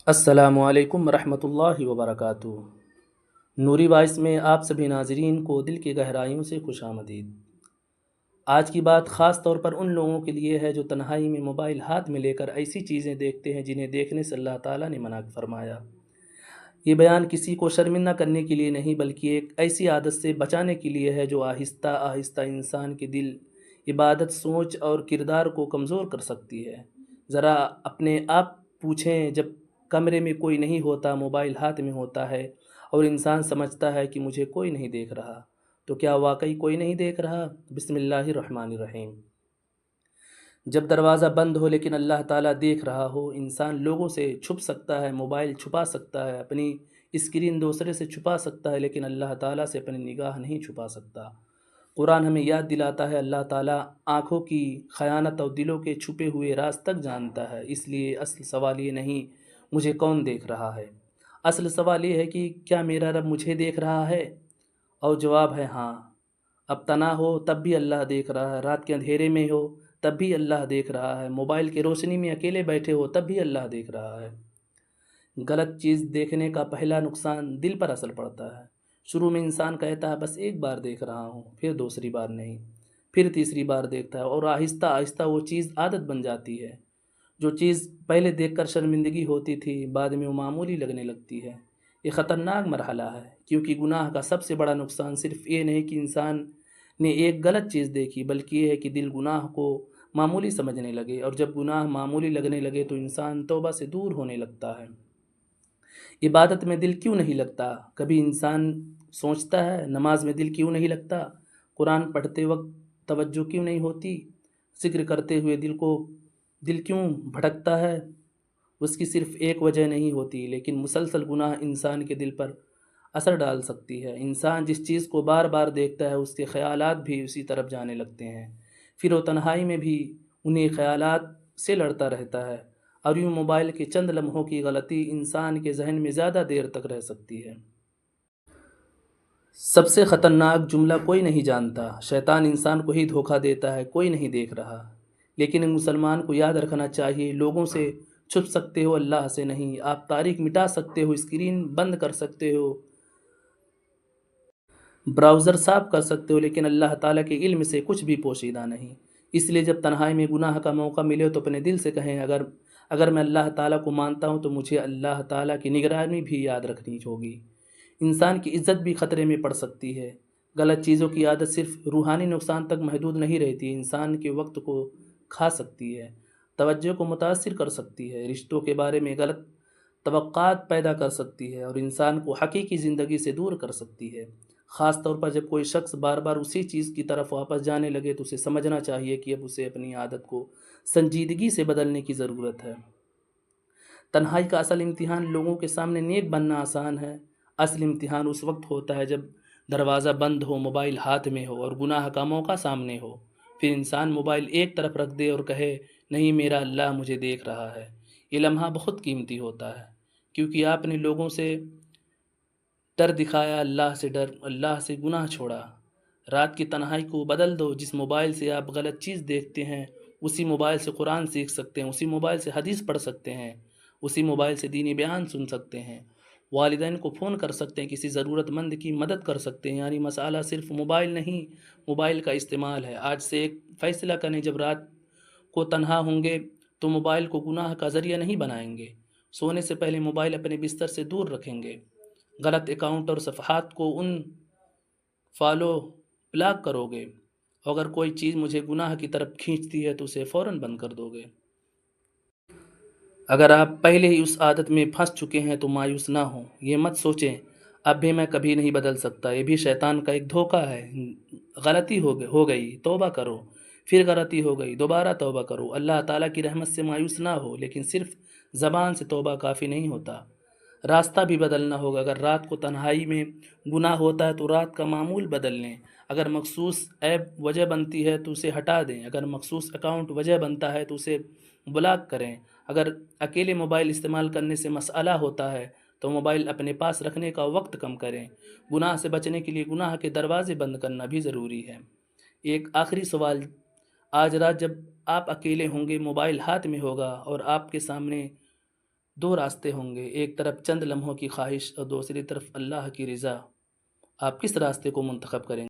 السلام علیکم ورحمۃ اللہ وبرکاتہ۔ نوری وائس میں آپ سبھی ناظرین کو دل کی گہرائیوں سے خوش آمدید۔ آج کی بات خاص طور پر ان لوگوں کے لیے ہے جو تنہائی میں موبائل ہاتھ میں لے کر ایسی چیزیں دیکھتے ہیں جنہیں دیکھنے سے اللہ تعالیٰ نے منع فرمایا۔ یہ بیان کسی کو شرمندہ کرنے کے لیے نہیں بلکہ ایک ایسی عادت سے بچانے کے لیے ہے جو آہستہ آہستہ انسان کے دل، عبادت، سوچ اور کردار کو کمزور کر سکتی ہے۔ ذرا اپنے آپ پوچھیں، جب کمرے میں کوئی نہیں ہوتا، موبائل ہاتھ میں ہوتا ہے اور انسان سمجھتا ہے کہ مجھے کوئی نہیں دیکھ رہا، تو کیا واقعی کوئی نہیں دیکھ رہا؟ بسم اللہ الرحمن الرحیم۔ جب دروازہ بند ہو لیکن اللہ تعالیٰ دیکھ رہا ہو، انسان لوگوں سے چھپ سکتا ہے، موبائل چھپا سکتا ہے، اپنی اسکرین دوسرے سے چھپا سکتا ہے، لیکن اللہ تعالیٰ سے اپنی نگاہ نہیں چھپا سکتا۔ قرآن ہمیں یاد دلاتا ہے اللہ تعالیٰ آنکھوں کی خیانت اور دلوں کے چھپے ہوئے راز تک جانتا ہے۔ اس لیے اصل سوال یہ نہیں مجھے کون دیکھ رہا ہے، اصل سوال یہ ہے کہ کیا میرا رب مجھے دیکھ رہا ہے؟ اور جواب ہے ہاں۔ اب تنہا ہو تب بھی اللہ دیکھ رہا ہے، رات کے اندھیرے میں ہو تب بھی اللہ دیکھ رہا ہے، موبائل کی روشنی میں اکیلے بیٹھے ہو تب بھی اللہ دیکھ رہا ہے۔ غلط چیز دیکھنے کا پہلا نقصان دل پر اثر پڑتا ہے۔ شروع میں انسان کہتا ہے بس ایک بار دیکھ رہا ہوں، پھر دوسری بار نہیں، پھر تیسری بار دیکھتا ہے اور آہستہ آہستہ وہ چیز عادت بن جاتی ہے۔ جو چیز پہلے دیکھ کر شرمندگی ہوتی تھی، بعد میں وہ معمولی لگنے لگتی ہے۔ یہ خطرناک مرحلہ ہے، کیونکہ گناہ کا سب سے بڑا نقصان صرف یہ نہیں کہ انسان نے ایک غلط چیز دیکھی، بلکہ یہ ہے کہ دل گناہ کو معمولی سمجھنے لگے، اور جب گناہ معمولی لگنے لگے تو انسان توبہ سے دور ہونے لگتا ہے۔ عبادت میں دل کیوں نہیں لگتا؟ کبھی انسان سوچتا ہے نماز میں دل کیوں نہیں لگتا؟ قرآن پڑھتے وقت توجہ کیوں نہیں ہوتی؟ ذکر کرتے ہوئے دل کیوں بھٹکتا ہے؟ اس کی صرف ایک وجہ نہیں ہوتی، لیکن مسلسل گناہ انسان کے دل پر اثر ڈال سکتی ہے۔ انسان جس چیز کو بار بار دیکھتا ہے اس کے خیالات بھی اسی طرف جانے لگتے ہیں، پھر وہ تنہائی میں بھی انہی خیالات سے لڑتا رہتا ہے، اور یوں موبائل کے چند لمحوں کی غلطی انسان کے ذہن میں زیادہ دیر تک رہ سکتی ہے۔ سب سے خطرناک جملہ کوئی نہیں جانتا، شیطان انسان کو ہی دھوکہ دیتا ہے، کوئی نہیں دیکھ رہا۔ لیکن ایک مسلمان کو یاد رکھنا چاہیے، لوگوں سے چھپ سکتے ہو، اللہ سے نہیں۔ آپ تاریخ مٹا سکتے ہو، اسکرین بند کر سکتے ہو، براؤزر صاف کر سکتے ہو، لیکن اللہ تعالیٰ کے علم سے کچھ بھی پوشیدہ نہیں۔ اس لیے جب تنہائی میں گناہ کا موقع ملے تو اپنے دل سے کہیں، اگر میں اللہ تعالیٰ کو مانتا ہوں تو مجھے اللہ تعالیٰ کی نگرانی بھی یاد رکھنی ہوگی۔ انسان کی عزت بھی خطرے میں پڑ سکتی ہے۔ غلط چیزوں کی عادت صرف روحانی نقصان تک محدود نہیں رہتی، انسان کے وقت کو کھا سکتی ہے، توجہ کو متاثر کر سکتی ہے، رشتوں کے بارے میں غلط توقعات پیدا کر سکتی ہے، اور انسان کو حقیقی زندگی سے دور کر سکتی ہے۔ خاص طور پر جب کوئی شخص بار بار اسی چیز کی طرف واپس جانے لگے تو اسے سمجھنا چاہیے کہ اب اسے اپنی عادت کو سنجیدگی سے بدلنے کی ضرورت ہے۔ تنہائی کا اصل امتحان لوگوں کے سامنے نیک بننا آسان ہے، اصل امتحان اس وقت ہوتا ہے جب دروازہ بند ہو، موبائل ہاتھ میں ہو اور گناہ کا موقع سامنے ہو، پھر انسان موبائل ایک طرف رکھ دے اور کہے نہیں، میرا اللہ مجھے دیکھ رہا ہے۔ یہ لمحہ بہت قیمتی ہوتا ہے، کیونکہ آپ نے لوگوں سے ڈر دکھایا، اللہ سے ڈر، اللہ سے گناہ چھوڑا۔ رات کی تنہائی کو بدل دو، جس موبائل سے آپ غلط چیز دیکھتے ہیں اسی موبائل سے قرآن سیکھ سکتے ہیں، اسی موبائل سے حدیث پڑھ سکتے ہیں، اسی موبائل سے دینی بیان سن سکتے ہیں، والدین کو فون کر سکتے ہیں، کسی ضرورت مند کی مدد کر سکتے ہیں۔ یعنی مسئلہ صرف موبائل نہیں، موبائل کا استعمال ہے۔ آج سے ایک فیصلہ کریں، جب رات کو تنہا ہوں گے تو موبائل کو گناہ کا ذریعہ نہیں بنائیں گے، سونے سے پہلے موبائل اپنے بستر سے دور رکھیں گے، غلط اکاؤنٹ اور صفحات کو فالو بلاک کرو گے، اگر کوئی چیز مجھے گناہ کی طرف کھینچتی ہے تو اسے فوراً بند کر دو گے۔ اگر آپ پہلے ہی اس عادت میں پھنس چکے ہیں تو مایوس نہ ہوں، یہ مت سوچیں اب بھی میں کبھی نہیں بدل سکتا، یہ بھی شیطان کا ایک دھوکہ ہے۔ غلطی ہو گئی توبہ کرو، پھر غلطی ہو گئی دوبارہ توبہ کرو۔ اللہ تعالیٰ کی رحمت سے مایوس نہ ہو، لیکن صرف زبان سے توبہ کافی نہیں ہوتا، راستہ بھی بدلنا ہوگا۔ اگر رات کو تنہائی میں گناہ ہوتا ہے تو رات کا معمول بدل لیں، اگر مخصوص ایپ وجہ بنتی ہے تو اسے ہٹا دیں، اگر مخصوص اکاؤنٹ وجہ بنتا ہے تو اسے بلاک کریں، اگر اکیلے موبائل استعمال کرنے سے مسئلہ ہوتا ہے تو موبائل اپنے پاس رکھنے کا وقت کم کریں۔ گناہ سے بچنے کے لیے گناہ کے دروازے بند کرنا بھی ضروری ہے۔ ایک آخری سوال، آج رات جب آپ اکیلے ہوں گے، موبائل ہاتھ میں ہوگا اور آپ کے سامنے دو راستے ہوں گے، ایک طرف چند لمحوں کی خواہش اور دوسری طرف اللہ کی رضا۔ آپ کس راستے کو منتخب کریں گے؟